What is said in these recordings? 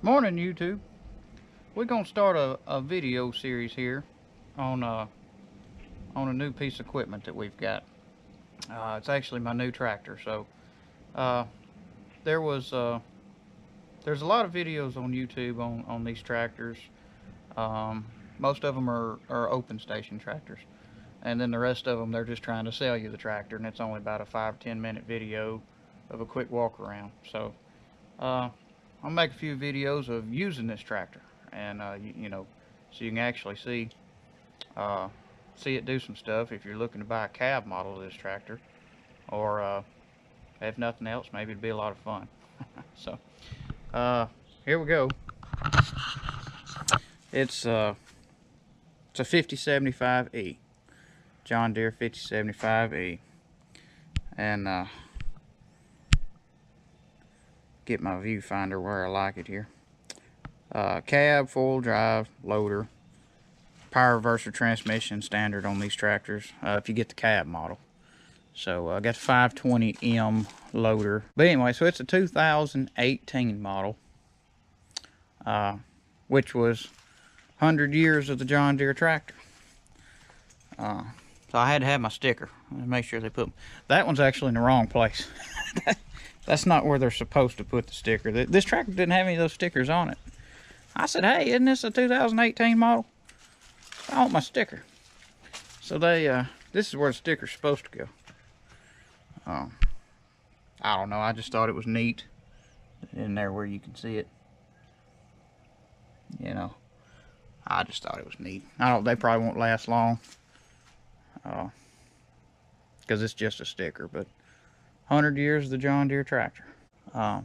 Morning, YouTube. We're gonna start a video series here on a new piece of equipment that we've got. It's actually my new tractor. So uh, there was there's a lot of videos on YouTube on these tractors. Most of them are open station tractors, and then the rest of them they're just trying to sell you the tractor, and it's only about a 5-10 minute video of a quick walk around. So I'll make a few videos of using this tractor, and you know, so you can actually uh, see it do some stuff if you're looking to buy a cab model of this tractor, or if nothing else, maybe it'd be a lot of fun. So here we go. It's a 5075E, John Deere 5075E, and get my viewfinder where I like it here. Cab, four-wheel drive, loader, power reverser transmission standard on these tractors, if you get the cab model. So I got the 520M loader. But anyway, so it's a 2018 model, which was 100 years of the John Deere tractor. So I had to have my sticker and make sure they put that one's actually in the wrong place. That's not where they're supposed to put the sticker. This tractor didn't have any of those stickers on it. I said, hey, isn't this a 2018 model? I want my sticker. So this is where the sticker's supposed to go. I don't know, I just thought it was neat in there where you can see it. You know, I just thought it was neat. They probably won't last long, because it's just a sticker, but 100 years of the John Deere tractor. And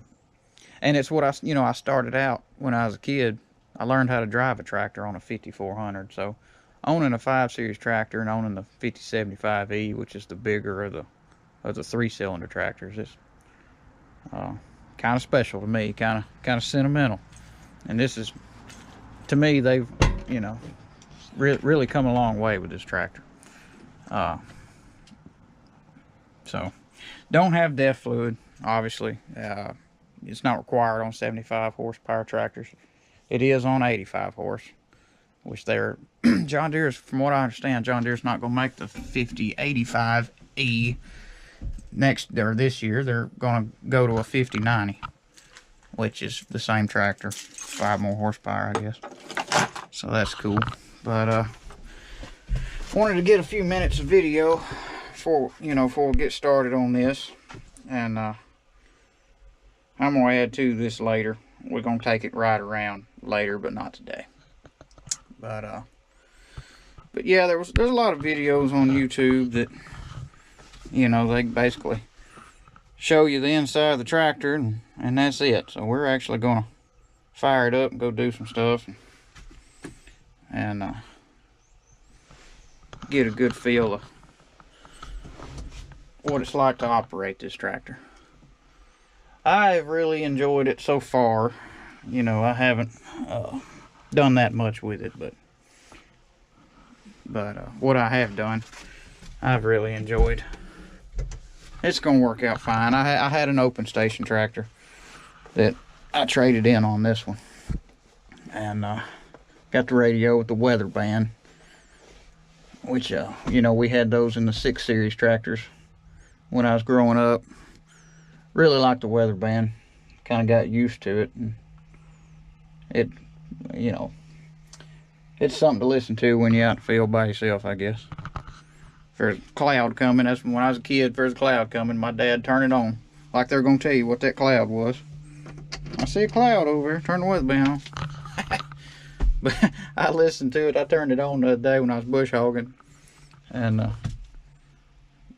it's what I started out when I was a kid. I learned how to drive a tractor on a 5400. So owning a 5 Series tractor and owning the 5075E, which is the bigger of the 3-cylinder tractors, is kind of special to me, kind of sentimental. And this is, to me, they've really come a long way with this tractor. So don't have DEF fluid, obviously. It's not required on 75 horsepower tractors. It is on 85 horse, which they're John Deere's, from what I understand, John Deere's not going to make the 5085E this year. They're going to go to a 5090, which is the same tractor, 5 more horsepower, I guess. So that's cool. But wanted to get a few minutes of video before we get started on this. And I'm gonna add to this later. We're gonna take it right around later, but not today. But yeah, there's a lot of videos on YouTube that they basically show you the inside of the tractor, and that's it. So we're actually gonna fire it up and go do some stuff and get a good feel of what it's like to operate this tractor. I've really enjoyed it so far. I haven't done that much with it, but what I have done, I've really enjoyed. It's gonna work out fine. I had an open station tractor that I traded in on this one, and got the radio with the weather band, which we had those in the 6 Series tractors when I was growing up. Really liked the weather band. Kind of got used to it, and it's something to listen to when you're out in the field by yourself, I guess. If there's a cloud coming, that's when I was a kid. If there's a cloud coming, my dad turned it on, like they're gonna tell you what that cloud was. I see a cloud over there. Turn the weather band on. But I listened to it. I turned it on the other day when I was bush hogging, and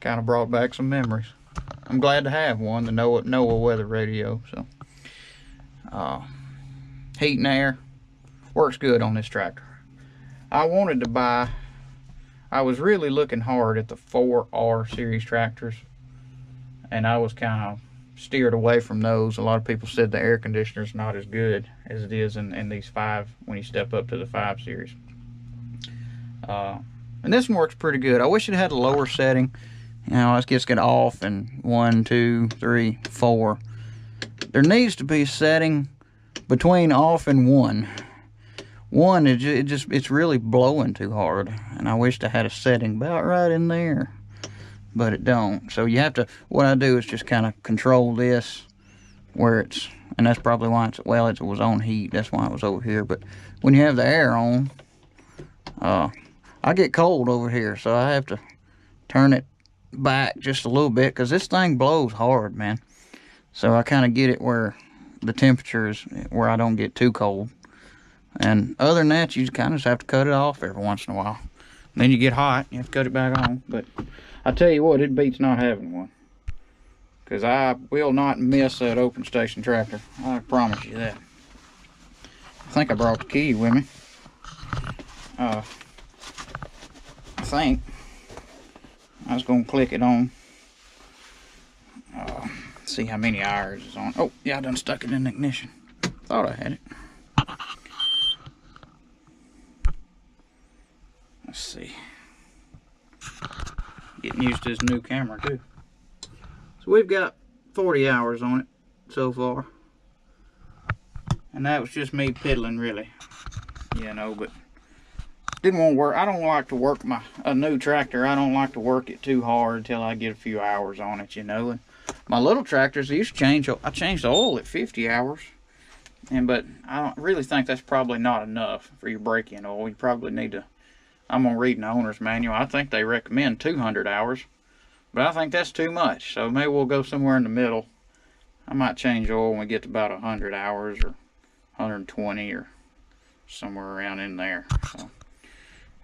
kind of brought back some memories. I'm glad to have one, the NOAA weather radio. So heat and air works good on this tractor. I was really looking hard at the 4R series tractors, and I was kind of steered away from those. A lot of people said the air conditioner's not as good as it is in these 5 when you step up to the 5 Series. And this one works pretty good. I wish it had a lower setting. Let's just get off and 1, 2, 3, 4. There needs to be a setting between off and one. One, it's really blowing too hard, and I wished I had a setting about right in there, but it don't. So you have to, what I do is just kind of control this where it's, and that's probably why it's, well, it was on heat, that's why it was over here. But when you have the air on, I get cold over here, so I have to turn it back just a little bit, because this thing blows hard, man. So I kind of get it where the temperature is where I don't get too cold. And other than that, you kind of just have to cut it off every once in a while. And then you get hot, you have to cut it back on. But I tell you what, it beats not having one, because I will not miss that open station tractor. I promise you that. I think I brought the key with me. I think I was gonna click it on. See how many hours is on. Oh yeah, I done stuck it in the ignition. Thought I had it. Let's see. Getting used to this new camera too. So we've got 40 hours on it so far. And that was just me piddling, really. You know, but didn't want to work. I don't like to work a new tractor. I don't like to work it too hard until I get a few hours on it, you know. And my little tractors, I changed the oil at 50 hours. But I don't really think that's probably not enough for your break-in oil. You probably need to, I'm gonna read the owner's manual. I think they recommend 200 hours, but I think that's too much. So maybe we'll go somewhere in the middle. I might change oil when we get to about 100 hours or 120 or somewhere around in there. So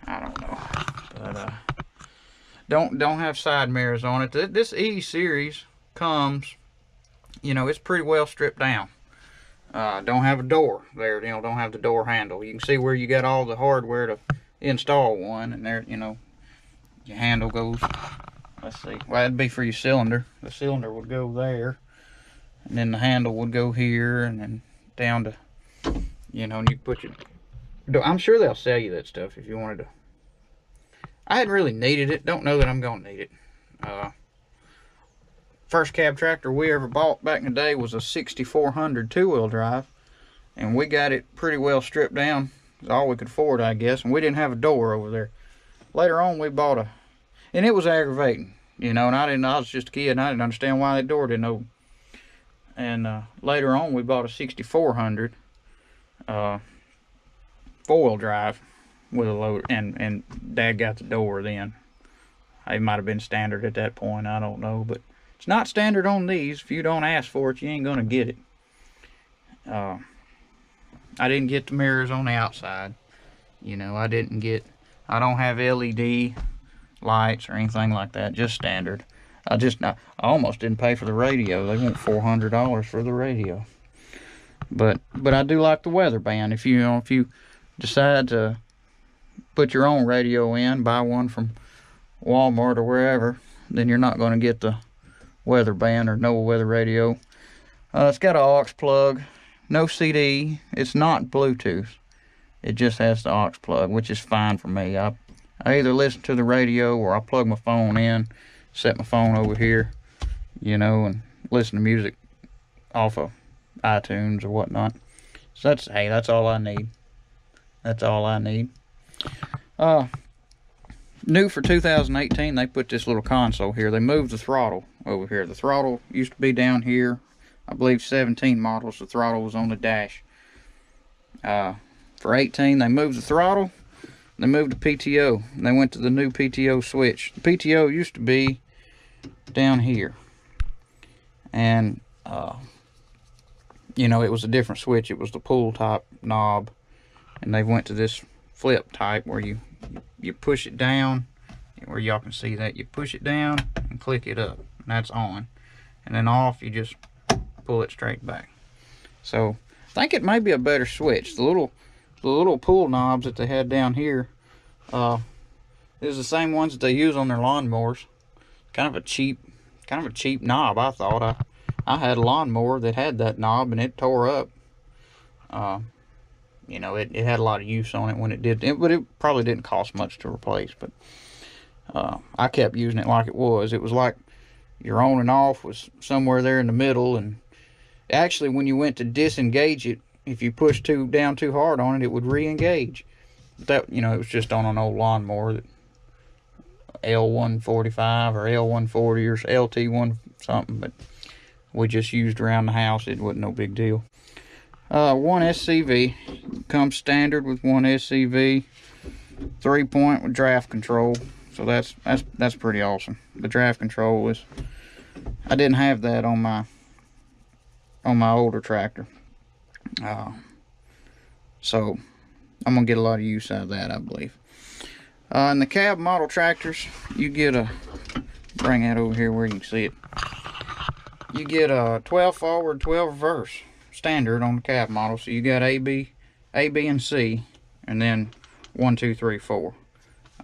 I don't know, but don't have side mirrors on it. This E series comes, you know, it's pretty well stripped down. Don't have a door there, you know, don't have the door handle. You can see where you got all the hardware to install one, and there, you know, your handle goes, let's see, well, that'd be for your cylinder. The cylinder would go there, and then the handle would go here, and then down to, you know, and you put your, I'm sure they'll sell you that stuff if you wanted to. I hadn't really needed it. Don't know that I'm gonna need it. First cab tractor we ever bought back in the day was a 6400 two-wheel drive, and we got it pretty well stripped down. It's all we could afford, I guess, and we didn't have a door over there. Later on, we bought a, and it was aggravating, you know, and I was just a kid, and I didn't understand why that door didn't open. And later on, we bought a 6400 four-wheel drive with a loader, and Dad got the door then. It might have been standard at that point, I don't know, but it's not standard on these. If you don't ask for it, you ain't gonna get it. I didn't get the mirrors on the outside. You know, I don't have LED lights or anything like that, just standard. I almost didn't pay for the radio. They want $400 for the radio. But I do like the weather band. If you decide to put your own radio in, buy one from Walmart or wherever, then you're not going to get the weather band or no weather radio. It's got an aux plug, no CD. It's not Bluetooth. It just has the aux plug, which is fine for me. I either listen to the radio or I plug my phone in, set my phone over here, you know, and listen to music off of iTunes or whatnot. So that's all I need. That's all I need. New for 2018, they put this little console here. They moved the throttle over here. The throttle used to be down here. I believe 17 models, the throttle was on the dash. For 18, they moved the throttle. They moved the PTO. They went to the new PTO switch. The PTO used to be down here. And, you know, it was a different switch. It was the pull type knob. And they went to this flip type where you push it down, where y'all can see that. You push it down and click it up, and that's on. And then off, you just pull it straight back. So I think it may be a better switch. The little pull knobs that they had down here is the same ones that they use on their lawnmowers. Kind of a cheap knob, I thought. I had a lawnmower that had that knob and it tore up. You know, it had a lot of use on it when it did, but it probably didn't cost much to replace. But I kept using it like it was. It was like your on and off was somewhere there in the middle, and actually when you went to disengage it if you push down too hard on it, it would re-engage. But that, you know, it was just on an old lawnmower, that L145 or L140 or LT1 something, but we just used around the house. It wasn't no big deal. One SCV comes standard with one SCV, 3-point with draft control. So that's pretty awesome. The draft control is, I didn't have that on my older tractor. So I'm gonna get a lot of use out of that, I believe. In the cab model tractors, you get a, bring that over here where you can see it. You get a 12 forward, 12 reverse standard on the cab model. So you got A, B, and C, and then 1, 2, 3, 4.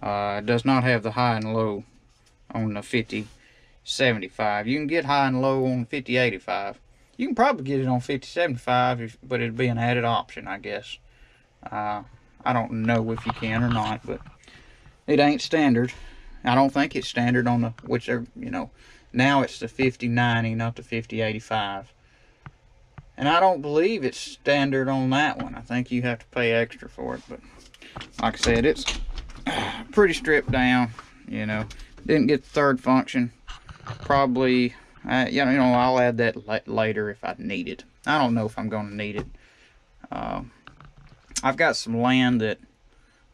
It does not have the high and low on the 5075. You can get high and low on 5085. You can probably get it on 5075, but it'd be an added option, I guess. I don't know if you can or not, but it ain't standard. I don't think it's standard on the, which are, you know, now it's the 5090, not the 5085. And I don't believe it's standard on that one. I think you have to pay extra for it. But like I said, it's pretty stripped down, you know. Didn't get the third function. Probably, you know, I'll add that later if I need it. I don't know if I'm going to need it. I've got some land that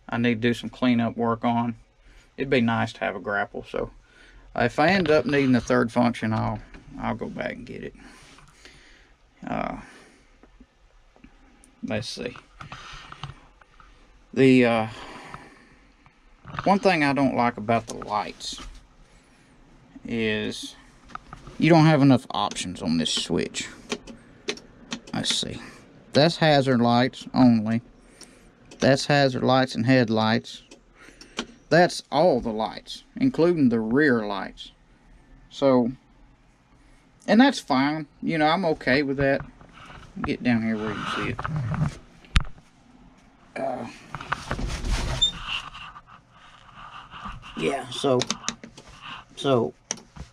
I need to do some cleanup work on. It'd be nice to have a grapple, so if I end up needing the third function, I'll go back and get it. Let's see. The one thing I don't like about the lights is you don't have enough options on this switch. Let's see. That's hazard lights only. That's hazard lights and headlights. That's all the lights, including the rear lights. So, and that's fine. You know, I'm okay with that. Get down here where you can see it. Yeah, so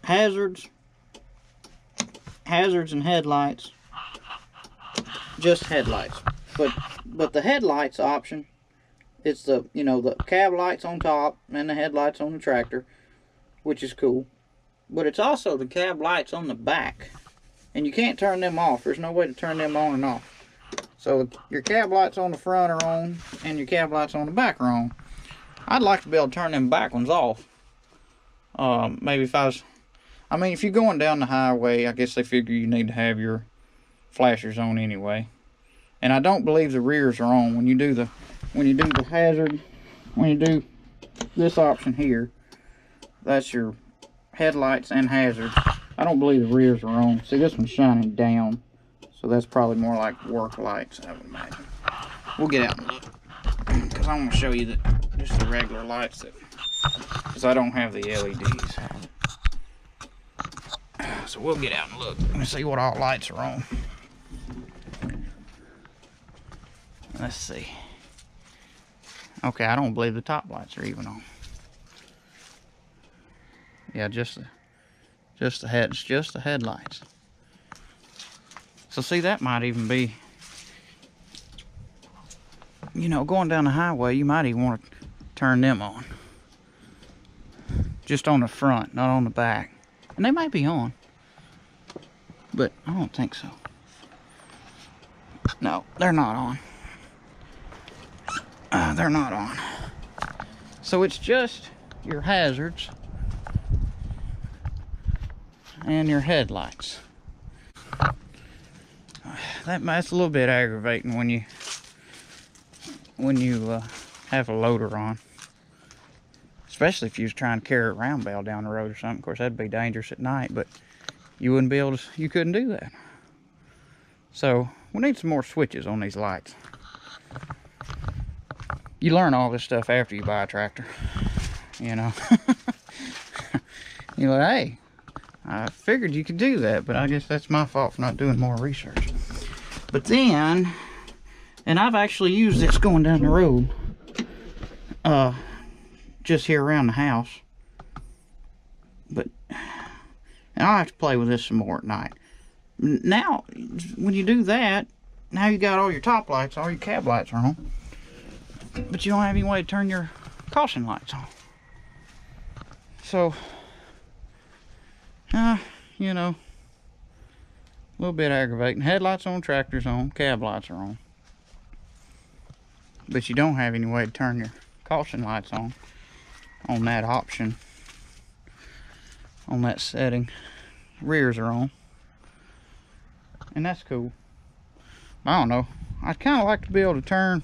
hazards and headlights, just headlights. But the headlights option, it's the, you know, the cab lights on top and the headlights on the tractor, which is cool. But it's also the cab lights on the back, and you can't turn them off. There's no way to turn them on and off. So your cab lights on the front are on, and your cab lights on the back are on. I'd like to be able to turn them back ones off. Maybe if I mean, if you're going down the highway, I guess they figure you need to have your flashers on anyway. And I don't believe the rears are on when you do the hazard. When you do this option here, that's your headlights and hazards. I don't believe the rears are on. See, this one's shining down, so that's probably more like work lights, I would imagine. We'll get out and look, because I'm going to show you that just the regular lights, that because I don't have the LEDs. So we'll get out and look and see what all lights are on. Let's see. Okay, I don't believe the top lights are even on. Yeah, just the headlights. So see, that might even be, you know, going down the highway, you might even want to turn them on. Just on the front, not on the back. And they might be on, but I don't think so. No, they're not on. They're not on. So it's just your hazards and your headlights. That's a little bit aggravating when you have a loader on, especially if you was trying to carry a round bale down the road or something. Of course, that'd be dangerous at night, but you wouldn't be able to. You couldn't do that. So we need some more switches on these lights. You learn all this stuff after you buy a tractor, you know. You're like, hey, I figured you could do that, but I guess that's my fault for not doing more research. But then, and I've actually used this going down the road, just here around the house. But, and I'll have to play with this some more at night. Now, when you do that, now you got all your top lights, all your cab lights are on, but you don't have any way to turn your caution lights on. So, you know, a little bit aggravating. Headlights on, tractors on, cab lights are on, but you don't have any way to turn your caution lights on that option, on that setting. Rears are on, and that's cool. I don't know, I'd kind of like to be able to turn.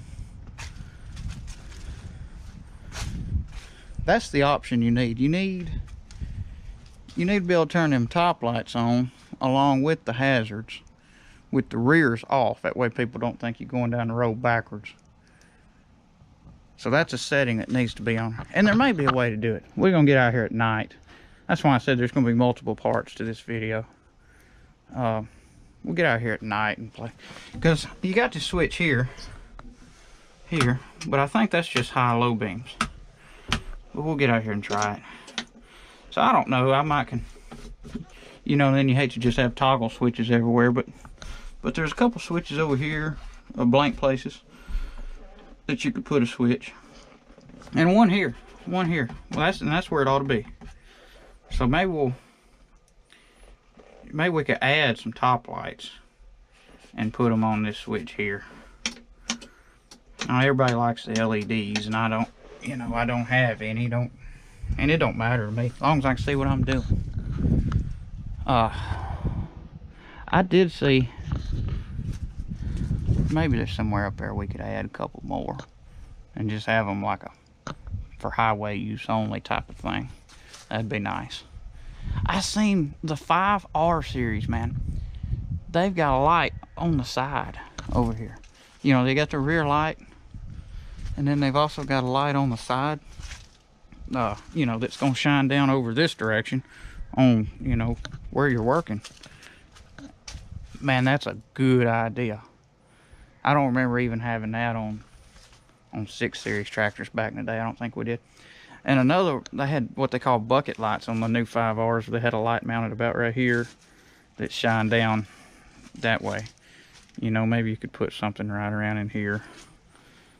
That's the option you need. You need to be able to turn them top lights on along with the hazards, with the rears off. That way people don't think you're going down the road backwards. So that's a setting that needs to be on. And there may be a way to do it. We're going to get out here at night. That's why I said there's going to be multiple parts to this video. We'll get out here at night and play. Because you got to switch here. But I think that's just high-low beams. But we'll get out here and try it. So I don't know. I might can... You know, then you hate to just have toggle switches everywhere. But there's a couple switches over here. Blank places. That you could put a switch, and one here. Well, that's where it ought to be. So maybe we could add some top lights and put them on this switch here. Now everybody likes the LEDs, and I don't. You know, I don't have any. And it don't matter to me as long as I can see what I'm doing. I did see. Maybe there's somewhere up there we could add a couple more and just have them like a for highway use only type of thing. That'd be nice. I seen the 5R series, man. They've got a light on the side over here. You know, they got the rear light, and then they've also got a light on the side. You know, that's gonna shine down over this direction on, you know, where you're working. Man, that's a good idea. I don't remember even having that on 6 series tractors back in the day. I don't think we did. And another, they had what they call bucket lights on the new 5Rs. They had a light mounted about right here that shined down that way. You know, maybe you could put something right around in here.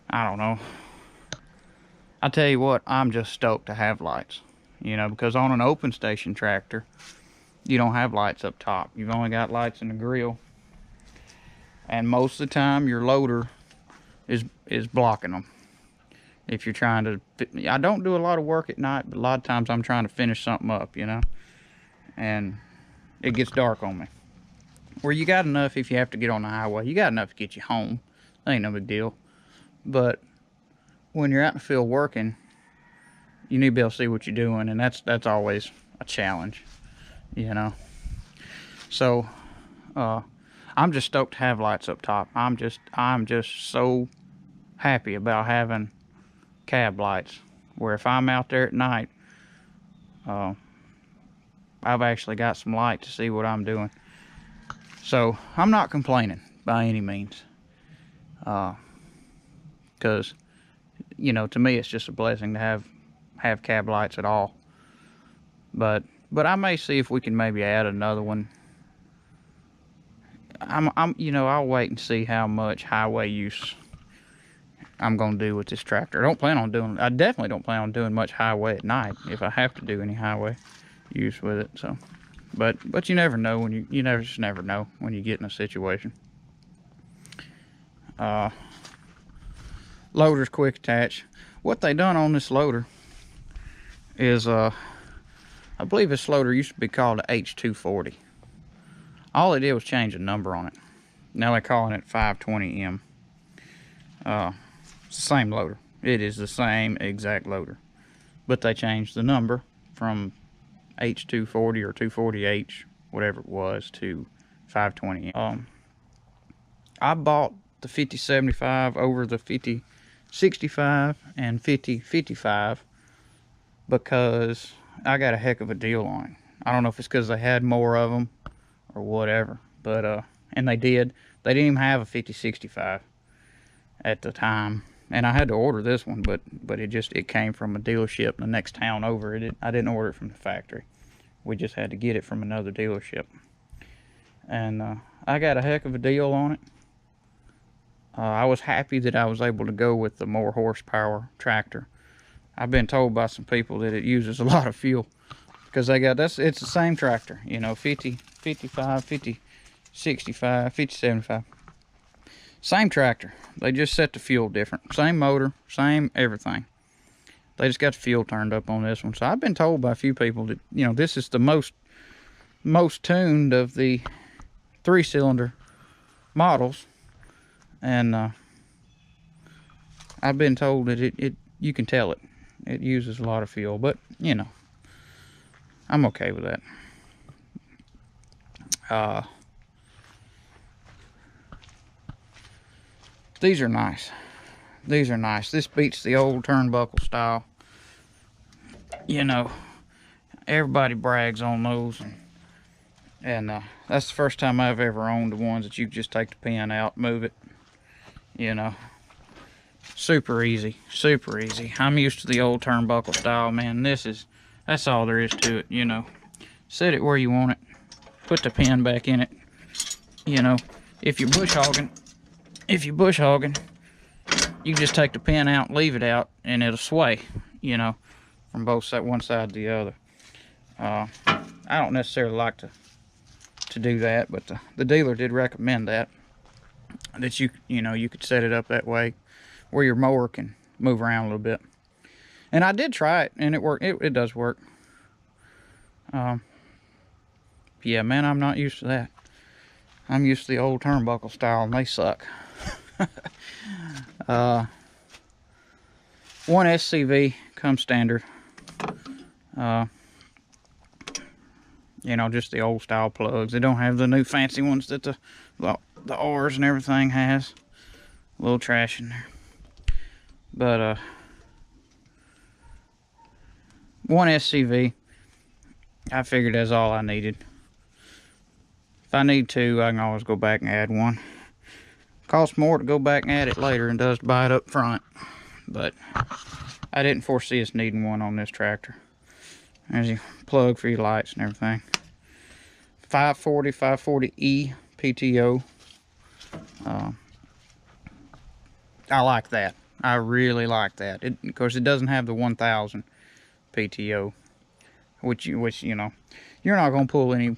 I don't know. I tell you what, I'm just stoked to have lights. You know, because on an open station tractor, you don't have lights up top. You've only got lights in the grill. And most of the time your loader is blocking them. If you're trying to, I don't do a lot of work at night, but a lot of times I'm trying to finish something up, you know, and it gets dark on me. Where you got enough, if you have to get on the highway, you got enough to get you home. That ain't no big deal. But when you're out in the field working, you need to be able to see what you're doing, and that's always a challenge, you know. So I'm just stoked to have lights up top. I'm just so happy about having cab lights, where if I'm out there at night, I've actually got some light to see what I'm doing. So I'm not complaining by any means, because you know, to me it's just a blessing to have cab lights at all. But I may see if we can maybe add another one. You know, I'll wait and see how much highway use I'm gonna do with this tractor. I definitely don't plan on doing much highway at night if I have to do any highway use with it. So, but you never know when you just never know when you get in a situation. Loader's quick attach. What they done on this loader is I believe this loader used to be called a H240. All they did was change a number on it. Now they're calling it 520M. It's the same loader. It is the same exact loader. But they changed the number from H240 or 240H, whatever it was, to 520M. I bought the 5075 over the 5065 and 5055 because I got a heck of a deal on it. I don't know if it's because they had more of them or whatever, but and they didn't even have a 5065 at the time, and I had to order this one, but it came from a dealership in the next town over. I didn't order it from the factory. We just had to get it from another dealership, and I got a heck of a deal on it. I was happy that I was able to go with the more horsepower tractor. I've been told by some people that it uses a lot of fuel because it's the same tractor, you know, 50, 55, 50, 65, 50, 75. Same tractor. They just set the fuel different. Same motor, same everything. They just got the fuel turned up on this one. So I've been told by a few people that, you know, this is the most tuned of the 3-cylinder models. And I've been told that you can tell it uses a lot of fuel, but you know, I'm okay with that. These are nice. These are nice. This beats the old turnbuckle style. You know, everybody brags on those, and that's the first time I've ever owned the ones that you just take the pin out, move it. You know, super easy, super easy. I'm used to the old turnbuckle style, man. That's all there is to it. You know, set it where you want it, put the pin back in it. You know, if you're bush hogging, you just take the pin out, leave it out, and it'll sway, you know, from both side, one side to the other. I don't necessarily like to do that, but the dealer did recommend that you know, you could set it up that way where your mower can move around a little bit. And I did try it, and it worked. It does work. Yeah, man, I'm not used to that. I'm used to the old turnbuckle style, and they suck. One SCV comes standard. You know, just the old style plugs. They don't have the new fancy ones that the R's and everything has. A little trash in there. But one SCV, I figured that's all I needed. If I need two, I can always go back and add one. Costs more to go back and add it later than it does to buy it up front. But I didn't foresee us needing one on this tractor. There's your plug for your lights and everything. 540E PTO. I like that. I really like that. Of course, it doesn't have the 1000 PTO, which you know, you're not gonna pull any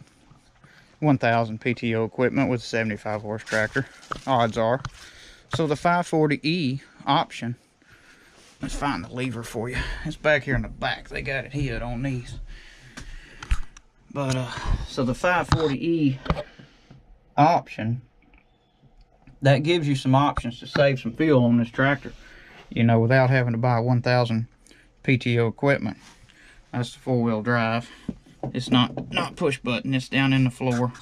1000 PTO equipment with a 75 horse tractor. Odds are. So the 540E option. Let's find the lever for you. It's back here in the back. They got it hid on these. But so the 540E option, that gives you some options to save some fuel on this tractor, you know, without having to buy 1000 PTO equipment. That's the 4-wheel drive. It's not push button. It's down in the floor.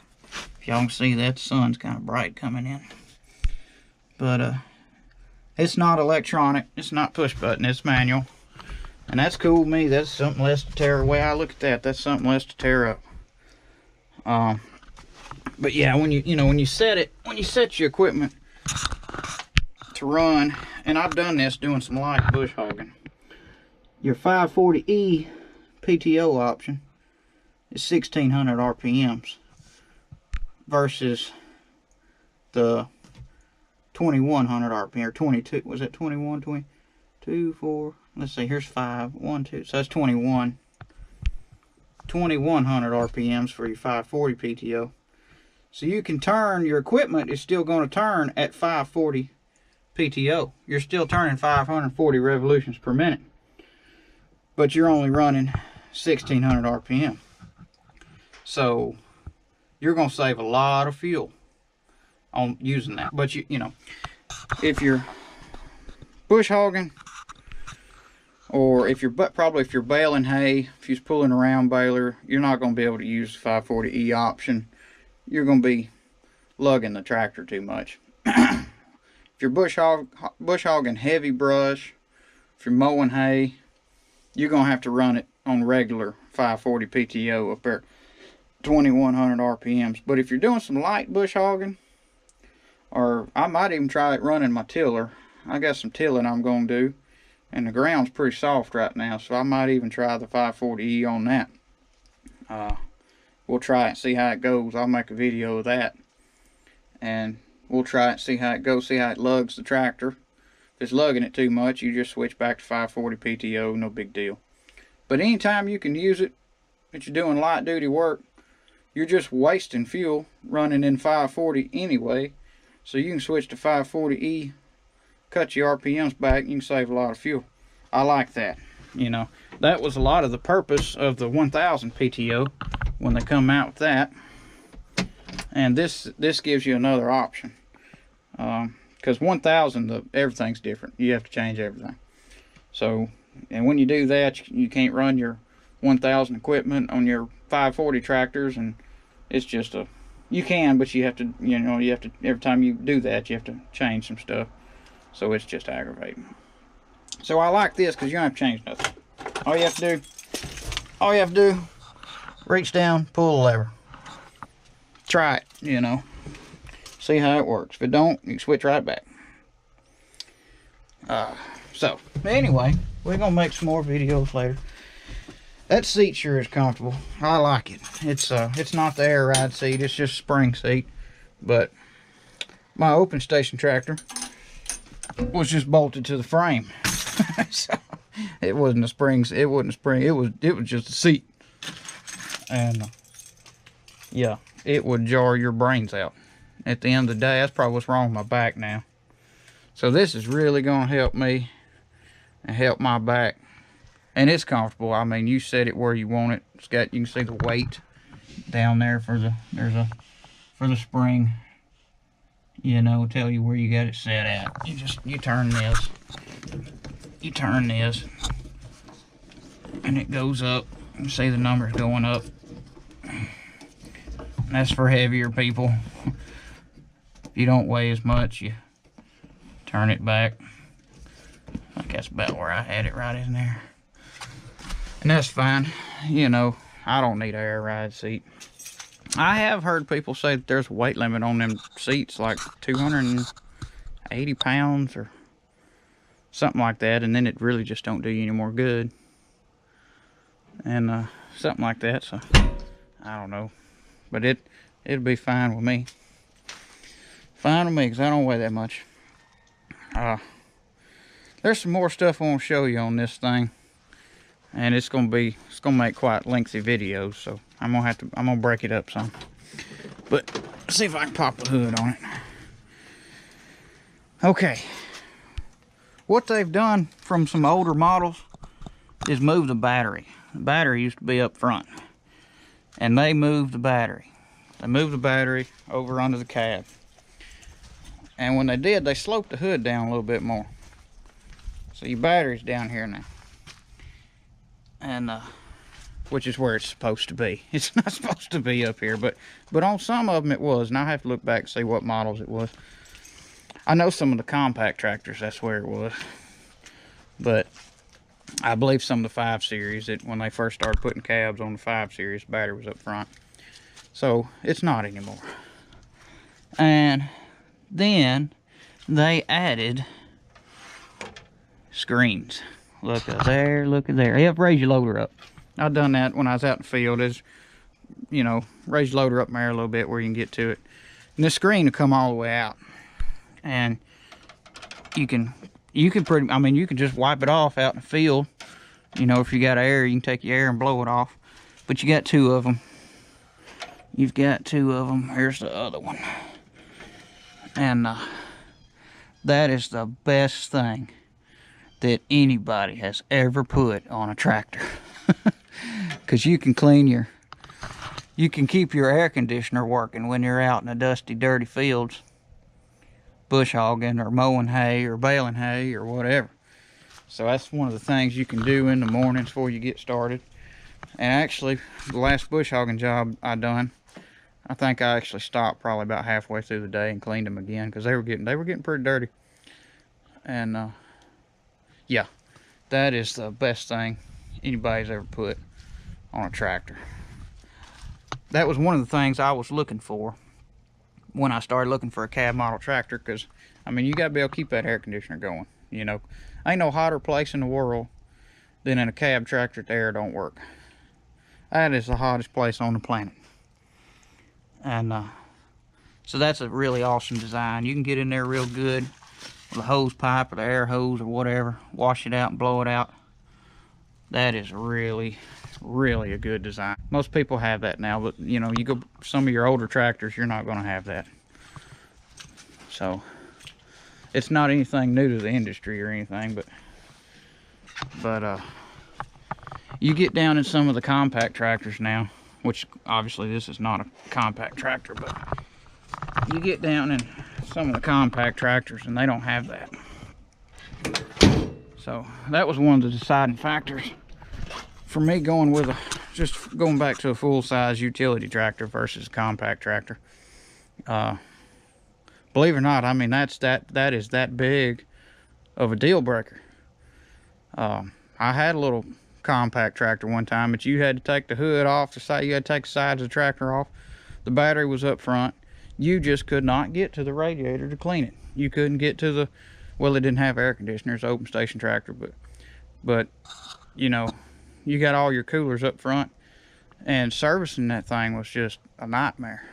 If y'all can see that, the sun's kind of bright coming in. But it's not electronic. It's not push button. It's manual. And that's cool with me. That's something less to tear away. I look at that. That's something less to tear up. But yeah, when you set your equipment to run, and I've done this doing some light bush hogging. Your 540E PTO option is 1600 RPMs versus the 2100 RPM, or 22. Was it 21? 22, 4. Let's see. Here's 5, 1, 2. So that's 21. 2100 RPMs for your 540 PTO. So you can turn, your equipment is still going to turn at 540 PTO. You're still turning 540 revolutions per minute. But you're only running 1600 RPM. So you're going to save a lot of fuel on using that. But you know, if you're bush hogging, or if you're baling hay, if you're pulling around baler, you're not going to be able to use the 540E option. You're going to be lugging the tractor too much. If you're bush hogging heavy brush, if you're mowing hay, you're going to have to run it on regular 540 PTO up there, 2100 RPMs. But if you're doing some light bush hogging, or I might even try it running my tiller. I got some tilling I'm going to do, and the ground's pretty soft right now, so I might even try the 540E on that. We'll try it and see how it goes. I'll make a video of that. And we'll try it, see how it goes, see how it lugs the tractor. If it's lugging it too much, you just switch back to 540 PTO, no big deal. But anytime you can use it, if you're doing light duty work, you're just wasting fuel running in 540 anyway. So you can switch to 540E, cut your RPMs back, you can save a lot of fuel. I like that. You know, that was a lot of the purpose of the 1000 PTO when they come out with that. And this gives you another option. Because 1000, everything's different. You have to change everything. So, and when you do that, you can't run your 1000 equipment on your 540 tractors, and it's just a, you can, but you have to, you know, you have to, every time you do that, you have to change some stuff. So it's just aggravating. So I like this because you don't have to change nothing. All you have to do, reach down, pull the lever. Try it, you know. See how it works. If it don't, you can switch right back. So anyway, we're gonna make some more videos later. That seat sure is comfortable. I like it. It's not the air ride seat, it's just a spring seat. But my open station tractor was just bolted to the frame. So it wasn't a spring, it wasn't a spring, it was just a seat. And yeah, it would jar your brains out. At the end of the day, that's probably what's wrong with my back now. So this is really gonna help me and help my back. And it's comfortable. I mean, you set it where you want it. It's got, you can see the weight down there for the, for the spring. You know, tell you where you got it set at. You turn this. You turn this. And it goes up. You see the numbers going up. And that's for heavier people. If you don't weigh as much, you turn it back. I think that's about where I had it, right in there. And that's fine. You know, I don't need an air ride seat. I have heard people say that there's a weight limit on them seats, like 280 pounds or something like that, and then it really just don't do you any more good. And something like that, so I don't know. But it'll be fine with me. Fine with me, because I don't weigh that much. There's some more stuff I want to show you on this thing. And it's gonna make quite lengthy videos, so I'm gonna break it up some. But see if I can pop the hood on it. Okay. What they've done from some older models is move the battery. The battery used to be up front. And they moved the battery. They moved the battery over under the cab. And when they did, they sloped the hood down a little bit more. So your battery's down here now. And which is where it's supposed to be. It's not supposed to be up here, but on some of them it was, and I have to look back and see what models it was. I know some of the compact tractors, that's where it was, but I believe some of the 5 Series, that when they first started putting cabs on the 5 Series, the battery was up front. So it's not anymore. And then they added screens. Look at there, look at there. You have to raise your loader up. I've done that when I was out in the field. Is, you know, raise your loader up there a little bit where you can get to it. And this screen will come all the way out. And you can pretty, I mean, you can just wipe it off out in the field. You know, if you got air, you can take your air and blow it off. But you got 2 of them. You've got 2 of them. Here's the other one. And that is the best thing that anybody has ever put on a tractor. Because you can keep your air conditioner working when you're out in the dusty, dirty fields, bush hogging or mowing hay or baling hay or whatever. So that's one of the things you can do in the mornings before you get started. And actually, the last bush hogging job I done, I think I actually stopped probably about halfway through the day and cleaned them again, because they were getting pretty dirty. And yeah, that is the best thing anybody's ever put on a tractor. That was one of the things I was looking for when I started looking for a cab model tractor, because I mean, you gotta be able to keep that air conditioner going. You know, ain't no hotter place in the world than in a cab tractor the air don't work. That is the hottest place on the planet. And So that's a really awesome design. You can get in there real good with a hose pipe or the air hose or whatever, wash it out and blow it out. That is really a good design. Most people have that now, but you know, you go some of your older tractors, you're not going to have that. So it's not anything new to the industry or anything, but you get down in some of the compact tractors now, which obviously this is not a compact tractor, but you get down in some of the compact tractors and they don't have that. So that was one of the deciding factors for me going with just going back to a full-size utility tractor versus a compact tractor. Believe it or not, I mean, that is that big of a deal breaker. I had a little compact tractor one time, but you had to take the hood off the side. You had to take the sides of the tractor off. The battery was up front. You just could not get to the radiator to clean it. You couldn't get to the, well, it didn't have air conditioner. It's an open station tractor, but you know, you got all your coolers up front, and servicing that thing was just a nightmare.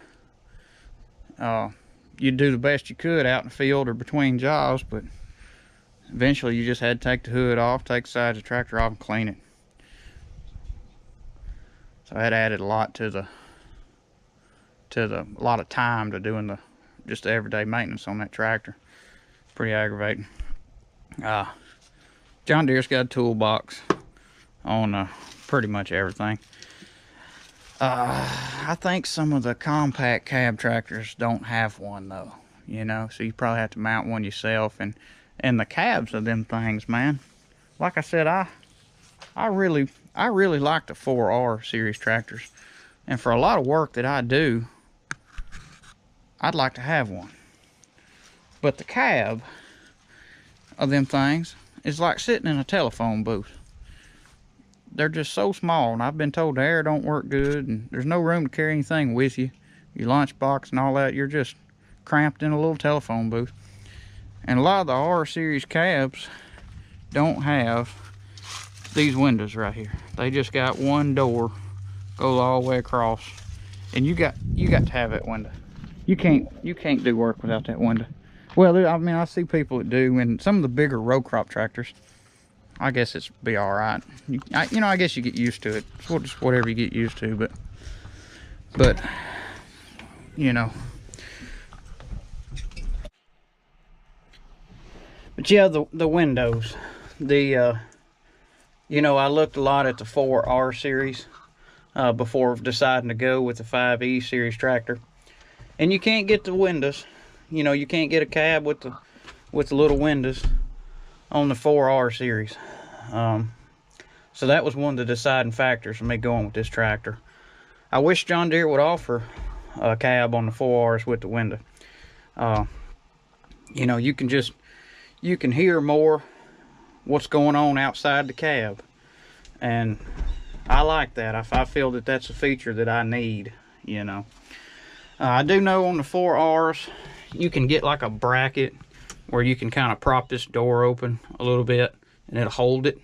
You'd do the best you could out in the field or between jobs, but eventually you just had to take the hood off, take the sides of the tractor off and clean it. So that added a lot to the a lot of time to doing just the everyday maintenance on that tractor. Pretty aggravating. John Deere's got a toolbox on pretty much everything. I think some of the compact cab tractors don't have one though, you know, so you probably have to mount one yourself. And the cabs of them things, man, like I said, I really like the 4R series tractors, and for a lot of work that I do, I'd like to have one. But the cab of them things is like sitting in a telephone booth. They're just so small, and I've been told the air don't work good, and there's no room to carry anything with you, your lunchbox and all that. You're just cramped in a little telephone booth. And a lot of the R series cabs don't have these windows right here. They just got one door, goes all the way across, and you got to have that window. You can't do work without that window. Well, I mean, I see people that do, and some of the bigger row crop tractors, I guess it's be all right. You know, I guess you get used to it. It's just whatever you get used to, but you know. But yeah, the windows, you know, I looked a lot at the 4R series before deciding to go with the 5E series tractor, and you can't get the windows. You know, you can't get a cab with the little windows on the 4R series. So that was one of the deciding factors for me going with this tractor. I wish John Deere would offer a cab on the 4Rs with the window. You know, you can hear more what's going on outside the cab, and I like that. I feel that that's a feature that I need, you know. I do know on the 4Rs you can get like a bracket where you can kind of prop this door open a little bit and it'll hold it.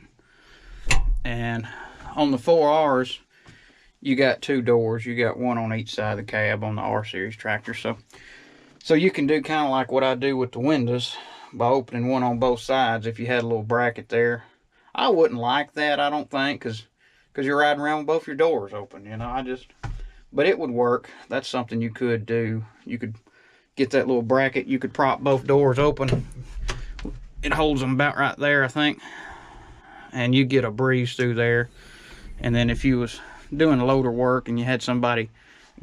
And on the 4Rs you got two doors. You got one on each side of the cab on the R series tractor, so you can do kind of like what I do with the windows by opening one on both sides. If you had a little bracket there, I wouldn't like that, I don't think, because you're riding around with both your doors open, you know. But it would work. That's something you could do. You could get that little bracket, you could prop both doors open. It holds them about right there, I think, and you get a breeze through there. And then if you was doing loader work and you had somebody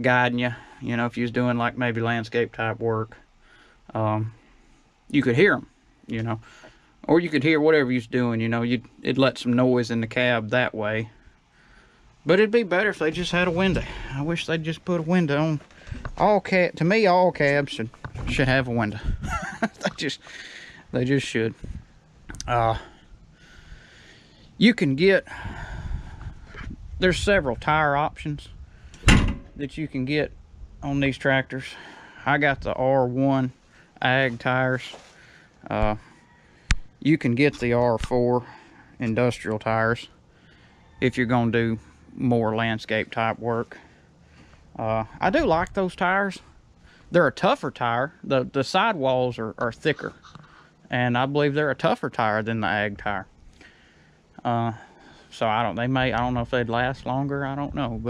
guiding you, you know, if you was doing like maybe landscape type work, you could hear them, you know, or you could hear whatever you was doing, you know. It'd let some noise in the cab that way. But it'd be better if they just had a window. I wish they'd just put a window on. To me, all cabs should have a window. they just should. You can get, there's several tire options that you can get on these tractors. I got the R1 ag tires. You can get the R4 industrial tires if you're gonna do more landscape type work. I do like those tires. they're a tougher tire. The sidewalls are thicker, and I believe they're a tougher tire than the ag tire. So I don't know if they'd last longer. I don't know,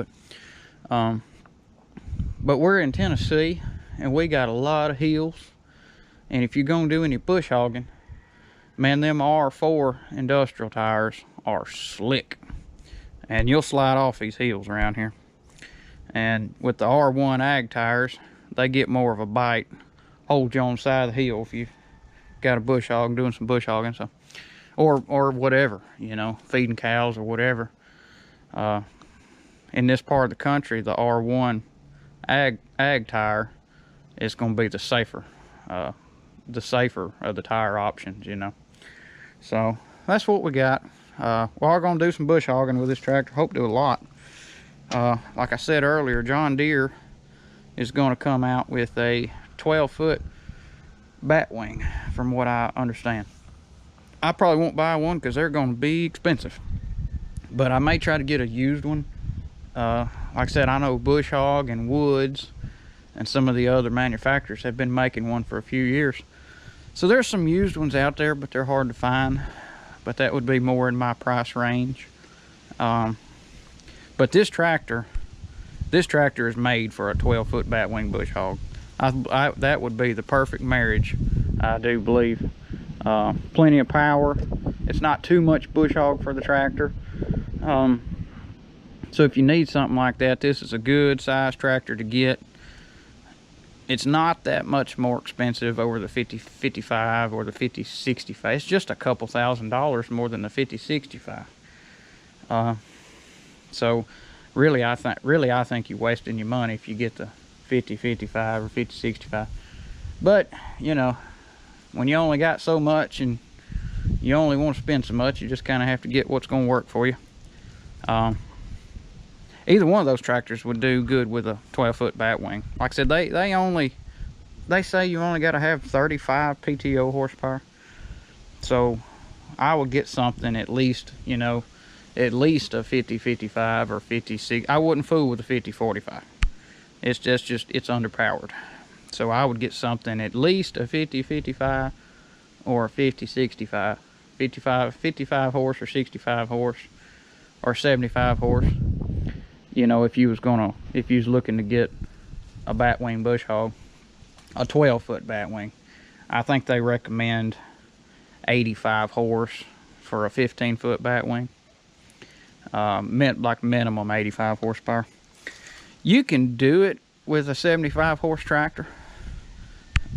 but we're in Tennessee, and we got a lot of hills. And if you're gonna do any bush hogging, man, them R4 industrial tires are slick, and you'll slide off these hills around here. And with the R1 ag tires, they get more of a bite, hold you on the side of the hill if you got a bush hog, doing some bush hogging. So, or whatever, you know, feeding cows or whatever. In this part of the country, the R1 ag tire is going to be the safer of the tire options, you know. So that's what we got. We are going to do some bush hogging with this tractor. Hope to do a lot. Like I said earlier, John Deere is going to come out with a 12-foot batwing, from what I understand. I probably won't buy one because they're going to be expensive, but I may try to get a used one. Like I said, I know Bush Hog and Woods and some of the other manufacturers have been making one for a few years. So there's some used ones out there, but they're hard to find. But that would be more in my price range. But this tractor is made for a 12-foot batwing bush hog. That would be the perfect marriage, I do believe. Plenty of power. It's not too much bush hog for the tractor. So if you need something like that, this is a good size tractor to get. It's not that much more expensive over the 5055 or the 5065. It's just a couple $1,000s more than the 5065. So really I think you're wasting your money if you get the 5055 or 5065. But you know, when you only got so much and you only want to spend so much, you just kind of have to get what's going to work for you. Either one of those tractors would do good with a 12-foot batwing. Like I said, they say you only got to have 35 PTO horsepower. So I would get something at least, you know, at least a 5055 or 56. I wouldn't fool with a 5045. It's just it's underpowered. So I would get something at least a 5055 or a 5065. 55 horse or 65 horse or 75 horse. You know, if you was looking to get a batwing bush hog, a 12-foot batwing, I think they recommend 85 horse for a 15-foot batwing. Like minimum 85 horsepower. You can do it with a 75 horse tractor.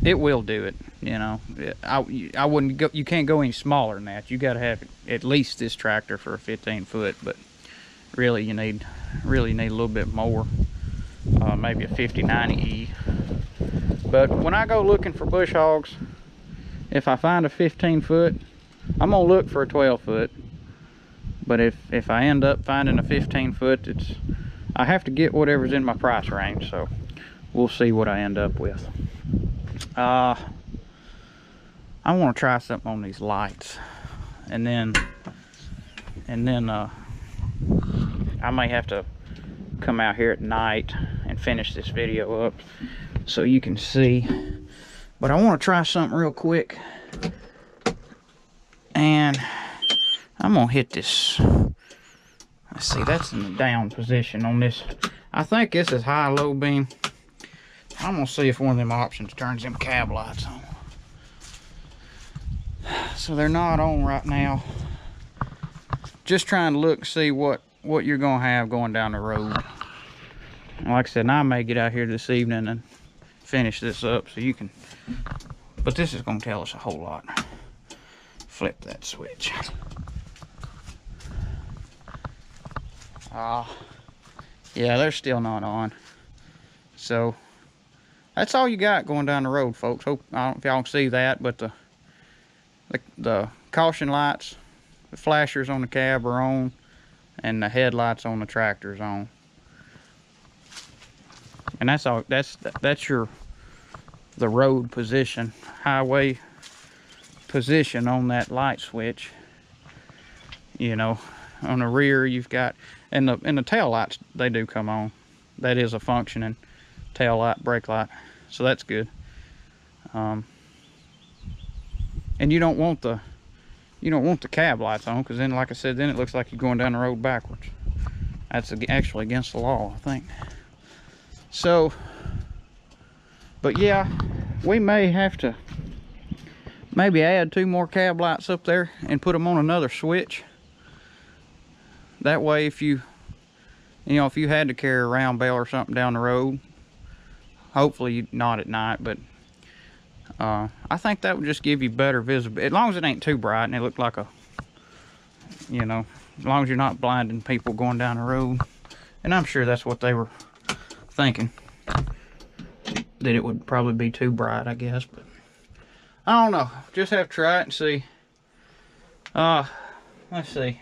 It will do it, you know. I wouldn't go. You can't go any smaller than that. You got to have at least this tractor for a 15-foot, but really you need a little bit more. Maybe a 5090E. But when I go looking for bush hogs, if I find a 15-foot, I'm gonna look for a 12-foot. But if I end up finding a 15-foot, I have to get whatever's in my price range. So we'll see what I end up with. I want to try something on these lights, and then I may have to come out here at night and finish this video up so you can see. But I want to try something real quick, and I'm gonna hit this. Let's see, that's in the down position on this. I think this is high low beam. I'm gonna see if one of them options turns them cab lights on. So they're not on right now. Just trying to look and see what you're gonna have going down the road. And like I said, I may get out here this evening and finish this up so you can, but this is gonna tell us a whole lot. Flip that switch. Yeah, they're still not on. So that's all you got going down the road, folks. Hope, I don't know if y'all can see that, but the caution lights, the flashers on the cab are on, and the headlights on the tractor is on. And that's all. That's the road position, highway position on that light switch. You know, on the rear you've got, and the tail lights, they do come on. That is a functioning tail light, brake light. so that's good. And you don't want the cab lights on, because then, like I said, then it looks like you're going down the road backwards. That's actually against the law, I think. So, but yeah, we may have to maybe add 2 more cab lights up there and put them on another switch. That way, if you had to carry a round bale or something down the road, hopefully not at night, but I think that would just give you better visibility, as long as it ain't too bright and it looked like a, as long as you're not blinding people going down the road. And I'm sure that's what they were thinking, that it would probably be too bright, I guess, but I don't know. Just have to try it and see. Let's see.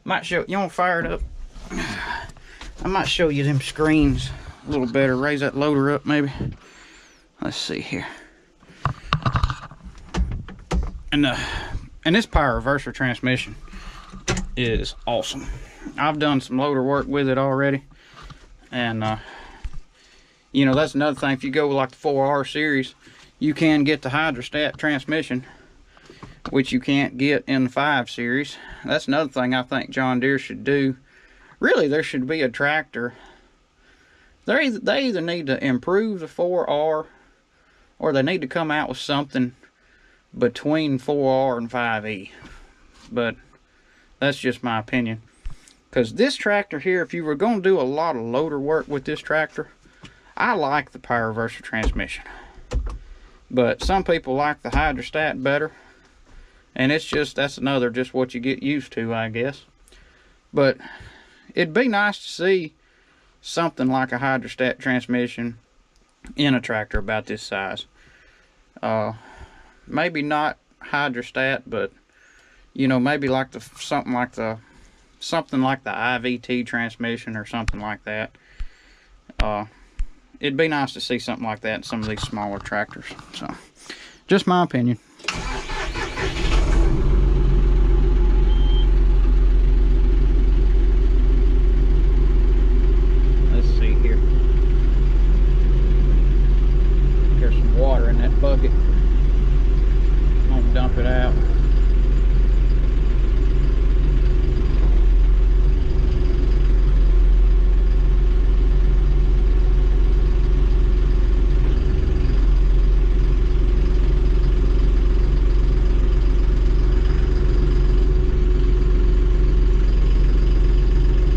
Might show you. Want to fire it up? I might show you them screens a little better. Raise that loader up, maybe. Let's see here. And this power reverser transmission is awesome. I've done some loader work with it already, and that's another thing. If you go with like the 4R series, you can get the hydrostat transmission, which you can't get in the 5 series. That's another thing I think John Deere should do. Really, there should be a tractor. They either need to improve the 4R, or they need to come out with something between 4R and 5E. But that's just my opinion. Because this tractor here, if you were going to do a lot of loader work with this tractor, I like the power reverser transmission. But some people like the hydrostat better. And it's just, that's another, just what you get used to, I guess. But it'd be nice to see something like a hydrostat transmission in a tractor about this size. Maybe not hydrostat, but maybe like something like the IVT transmission or something like that. It'd be nice to see something like that in some of these smaller tractors. So, just my opinion. Let's see here. There's some water in that bucket. I'm gonna dump it out.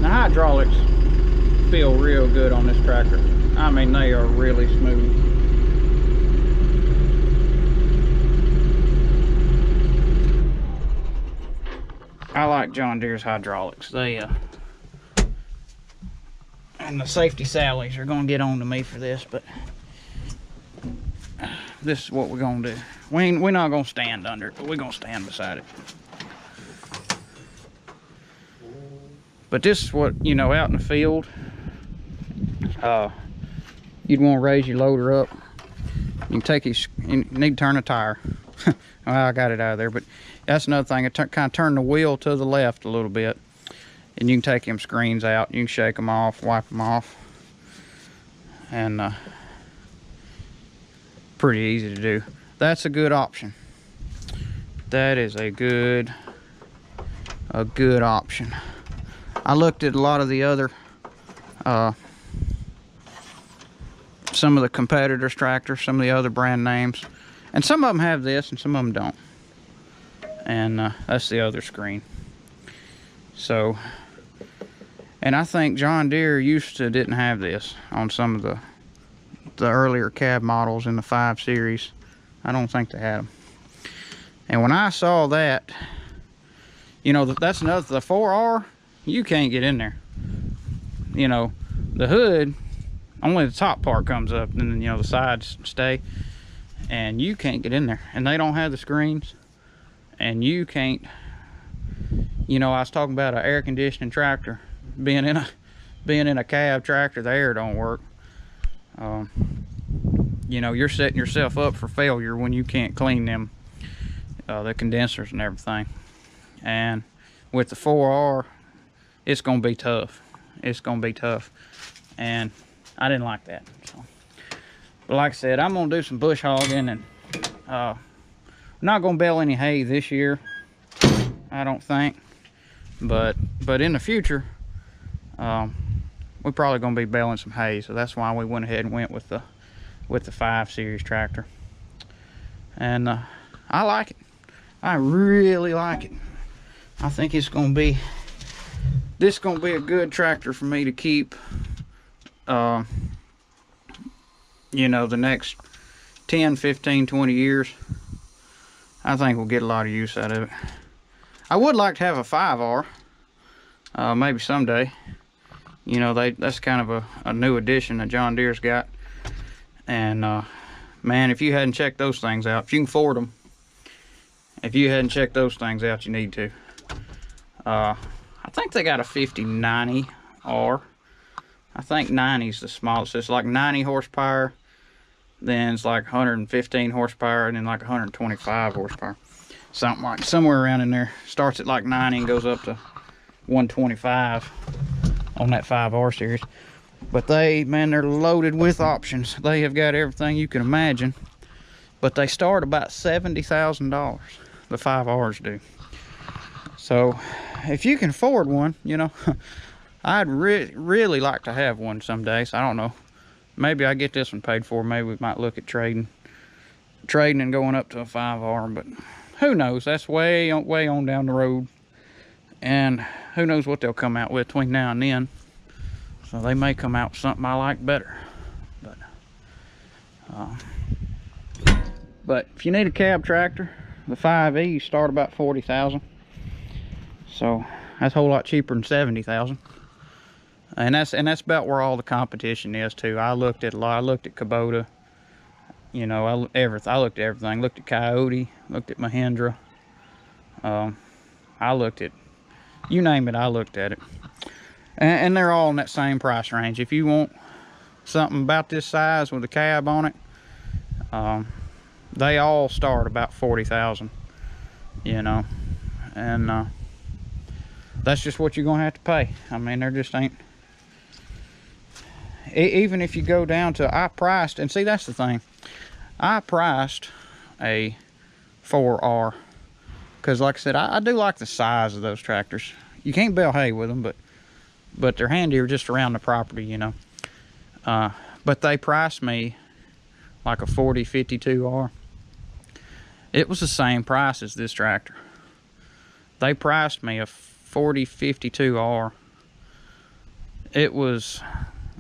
Hydraulics feel real good on this tractor. I mean, they are really smooth. I like John Deere's hydraulics. They and the safety Sallies are gonna get on to me for this, but this is what we're gonna do. We're not gonna stand under it, but we're gonna stand beside it. But this is what, out in the field, you'd want to raise your loader up. You can take you need to turn a tire. Well, I got it out of there, but that's another thing. Kind of turn the wheel to the left a little bit, and you can take them screens out. You can shake them off, wipe them off, and pretty easy to do. That's a good option. That is a good option. I looked at a lot of the other, some of the competitors' tractors, some of the other brand names, and some of them have this and some of them don't. And that's the other screen. So, and I think John Deere didn't have this on some of the earlier cab models in the 5 series. I don't think they had them. And when I saw that, that's another, the 4R, you can't get in there. The hood, only the top part comes up, and then the sides stay, and you can't get in there. And they don't have the screens, and you can't. I was talking about an air conditioning tractor being in a cab tractor. The air don't work. You're setting yourself up for failure when you can't clean them, the condensers and everything. And with the 4R, it's gonna be tough. It's gonna be tough, and I didn't like that. So But like I said, I'm gonna do some bush hogging, and I'm not gonna bale any hay this year, I don't think. But in the future, we're probably gonna be baling some hay, so that's why we went ahead and went with the 5 Series tractor. And I like it. I really like it. I think this is gonna be a good tractor for me to keep, you know, the next 10, 15, 20 years. I think we'll get a lot of use out of it. I would like to have a 5R, maybe someday. You know, that's kind of a new addition that John Deere's got. And man, if you hadn't checked those things out, if you can afford them, if you hadn't checked those things out, you need to. I think they got a 5090R. I think 90 is the smallest. It's like 90 horsepower, then it's like 115 horsepower, and then like 125 horsepower. Something like, somewhere around in there. Starts at like 90 and goes up to 125 on that 5R series. But man, they're loaded with options. They have got everything you can imagine. But they start about $70,000. The 5Rs do. So if you can afford one, you know, I'd really like to have one someday. So I don't know. Maybe I get this one paid for. Maybe we might look at trading and going up to a 5R. But who knows? That's way on down the road. And who knows what they'll come out with between now and then. So they may come out with something I like better. But if you need a cab tractor, the 5E start about 40,000. So that's a whole lot cheaper than 70,000. And that's about where all the competition is too. I looked at a lot. I looked at Kubota. You know, I looked at everything. Looked at Coyote. Looked at Mahindra. I looked at, you name it, I looked at it. And they're all in that same price range. If you want something about this size with a cab on it, they all start about 40,000. You know, and that's just what you're gonna have to pay. I mean, there just ain't. Even if you go down to, I priced, and see, that's the thing, I priced a 4R because, like I said, I do like the size of those tractors. You can't bale hay with them, but they're handier just around the property, you know. But they priced me like a 4052R. It was the same price as this tractor. They priced me a 4052R. It was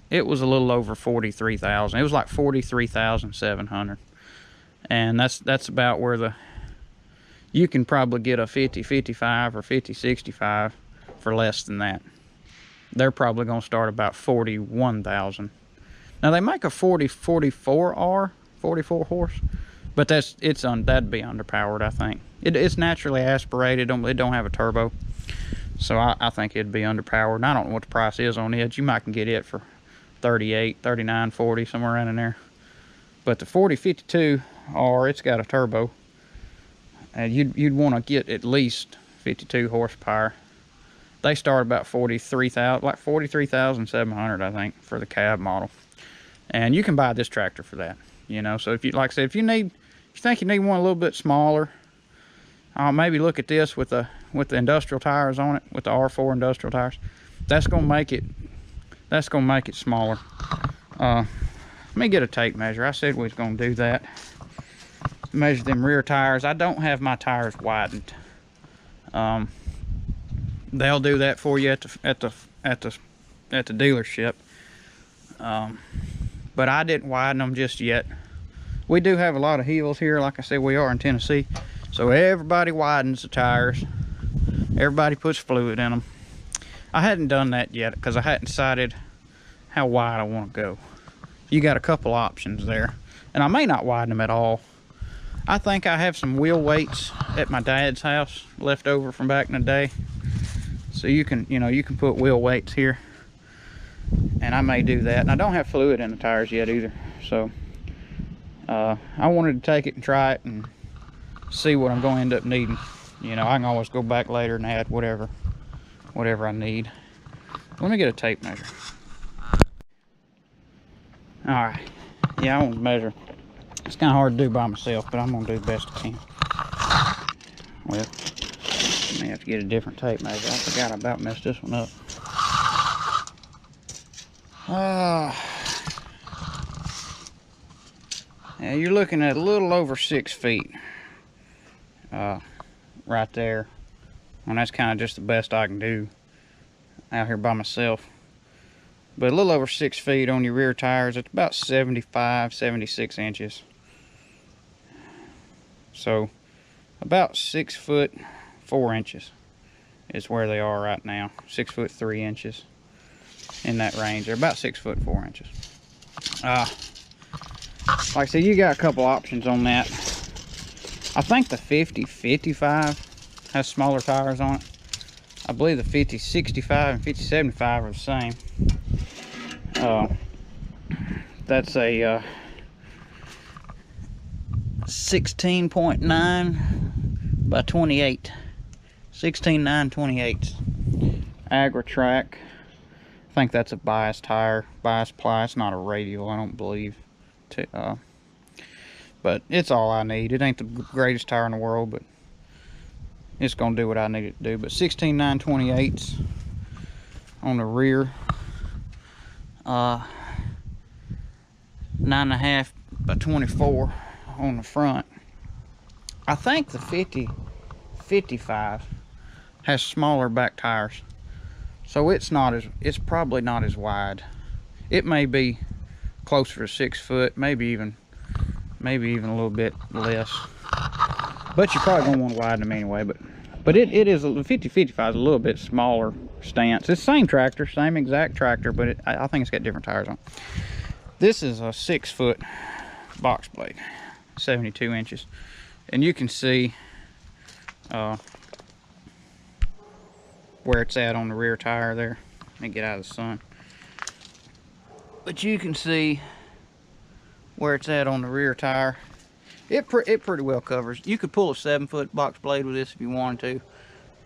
a little over 43,000. It was like 43,700, and that's about where you can probably get a 5055 or 5065 for less than that. They're probably going to start about 41,000. Now they make a 4044R, 44 horse, but that'd be underpowered. I think it's naturally aspirated. It don't have a turbo, so I think it'd be underpowered. And I don't know what the price is on it. You might can get it for 38, 39, 40, somewhere around in there. But the 4052R, it's got a turbo, and you'd want to get at least 52 horsepower. They start about 43,000, like 43,700, I think, for the cab model. And you can buy this tractor for that, you know. So if you, like I said, if you think you need one a little bit smaller, I'll maybe look at this with the industrial tires on it, with the R4 industrial tires. That's gonna make it smaller. Let me get a tape measure. I said we was gonna do that. Measure them rear tires. I don't have my tires widened. They'll do that for you at the dealership. But I didn't widen them just yet. We do have a lot of hills here. Like I said, we are in Tennessee, so everybody widens the tires. Everybody puts fluid in them. I hadn't done that yet because I hadn't decided how wide I want to go. You got a couple options there, and I may not widen them at all. I think I have some wheel weights at my dad's house left over from back in the day, so you can put wheel weights here, and I may do that. And I don't have fluid in the tires yet either, so I wanted to take it and try it and see what I'm going to end up needing. You know, I can always go back later and add whatever I need. Let me get a tape measure. All right, Yeah, I want to measure. It's kind of hard to do by myself, but I'm going to do the best I can. Well, I may have to get a different tape measure. I forgot I about messed this one up. Yeah, you're looking at a little over 6 feet right there. And that's kind of just the best I can do out here by myself. But a little over 6 feet on your rear tires. It's about 75, 76 inches. So about 6 foot 4 inches is where they are right now. 6 foot 3 inches in that range. They're about 6 foot 4 inches. Like I said, you got a couple options on that. I think the 50-55 has smaller tires on it. I believe the 50-65 and 50-75 are the same. That's a 16.9 by 28. 16.9 28. Agri-Track. I think that's a bias tire, bias ply. It's not a radial, I don't believe. But it's all I need. It ain't the greatest tire in the world, but it's gonna do what I need it to do. But 16.9 28 on the rear, 9.5 by 24 on the front. I think the 50-55 has smaller back tires, so it's probably not as wide. It may be closer to 6 foot, maybe even a little bit less. But you're probably gonna want to widen them anyway. But it is the 50-55 is a little bit smaller stance. It's the same tractor, same exact tractor, but I think it's got different tires on it. This is a 6 foot box blade, 72 inches, and you can see where it's at on the rear tire there. Let me get out of the sun. But you can see where it's at on the rear tire. It pretty well covers. You could pull a 7 foot box blade with this if you wanted to,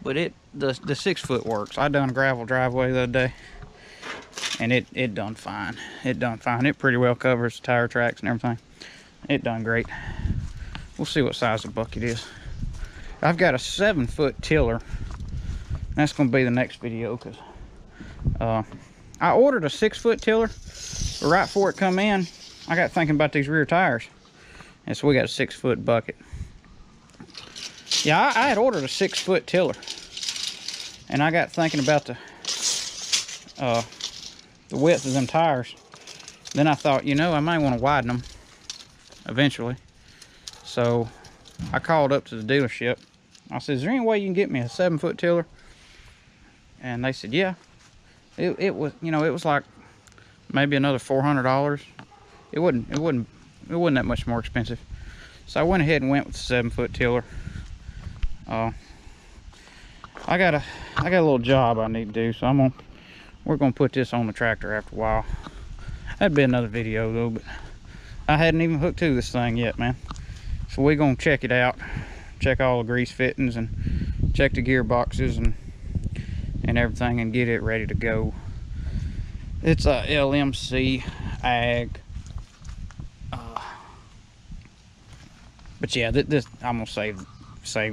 but the 6 foot works. I done a gravel driveway the other day, and it done fine. It done fine. It pretty well covers the tire tracks and everything. It done great. We'll see what size the bucket is. I've got a 7 foot tiller. That's gonna be the next video, because I ordered a 6 foot tiller, but right before it come in, I got thinking about these rear tires, and so we got a 6 foot bucket. Yeah, I had ordered a 6 foot tiller, and I got thinking about the width of them tires. Then I thought, you know, I might want to widen them eventually. So I called up to the dealership. I said, is there any way you can get me a 7 foot tiller? And they said, yeah. It was, you know, it was like maybe another $400. It wasn't that much more expensive. So I went ahead and went with the 7 foot tiller. I got a little job I need to do, so we're gonna put this on the tractor after a while. That'd be another video though, but I hadn't even hooked to this thing yet, man. So we're gonna check it out, check all the grease fittings and check the gearboxes and everything, and get it ready to go. It's a LMC Ag. But yeah, this I'm gonna save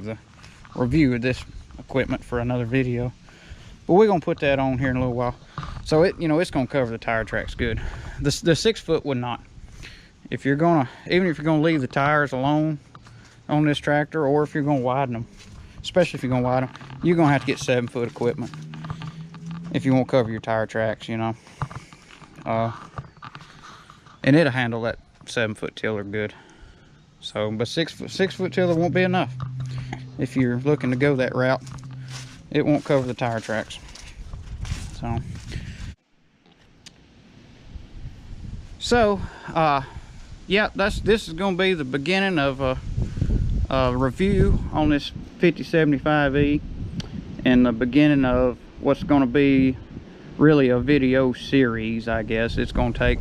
the review of this equipment for another video. But we're gonna put that on here in a little while. So it's gonna cover the tire tracks good. The 6 foot would not. Even if you're gonna leave the tires alone on this tractor, or if you're gonna widen them, especially if you're gonna widen them, you're gonna have to get 7 foot equipment if you won't cover your tire tracks, you know. And it'll handle that 7 foot tiller good. So, but 6 foot tiller won't be enough if you're looking to go that route. It won't cover the tire tracks. So yeah, this is going to be the beginning of a review on this 5075E, and the beginning of what's going to be really a video series, I guess. It's going to take,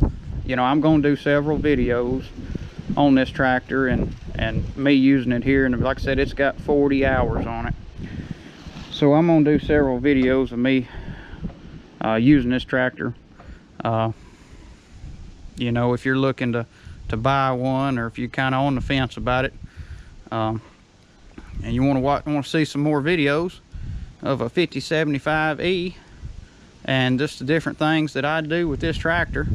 I'm going to do several videos on this tractor and me using it here, and like I said, it's got 40 hours on it. So I'm going to do several videos of me using this tractor. If you're looking to buy one, or if you're kind of on the fence about it, and you want to see some more videos of a 5075E and just the different things that I do with this tractor,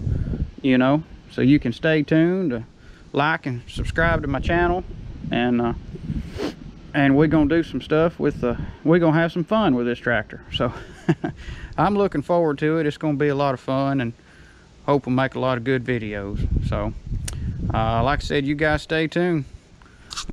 you know, so you can stay tuned, like and subscribe to my channel, and we're gonna do some stuff with we're gonna have some fun with this tractor. So I'm looking forward to it. It's gonna be a lot of fun, and hope we'll make a lot of good videos. So like I said, you guys stay tuned.